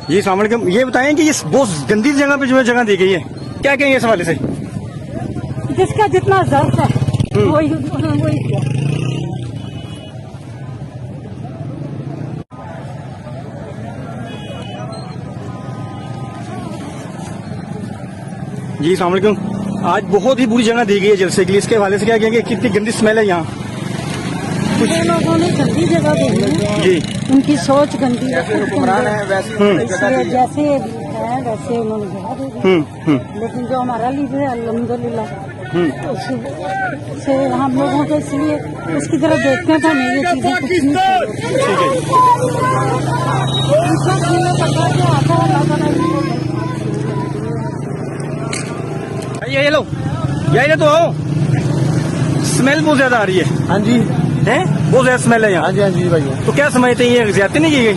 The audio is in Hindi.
जी अस्सलाम वालेकुम। ये बताएं कि ये बहुत गंदी जगह पे जो है जगह दी गई है, क्या कहेंगे इस हवाले से? जिसका जितना जरूरत है वही किया। जी अस्सलाम वालेकुम। आज बहुत ही बुरी जगह दी गई है जलसे के लिए, इसके हवाले से क्या कहेंगे? कितनी गंदी स्मेल है यहाँ। ये लोगों ने गंदी जगह दी है, जी उनकी सोच गंदी है। हुक्मरान है वैसे इसलिए जैसे है वैसे उन्होंने जगह दे दी। लेकिन जो हमारा लीडर है अल्हम्दुलिल्लाह, उससे हम लोगों को इसलिए उसकी तरफ देखते हैं तो हमें ये चीजें कुछ नहीं चाहिए। ठीक है जी। उनका सीने पकड़ के आता है अल्लाह ताला। ये लो, ये तो आओ। स्मेल बहुत ज्यादा आ रही है। हाँ जी हैं? बहुत ज्यादा स्मेल है यहाँ। हाँ जी भाई। तो क्या समझते हैं ये ज्यादती नहीं की गई?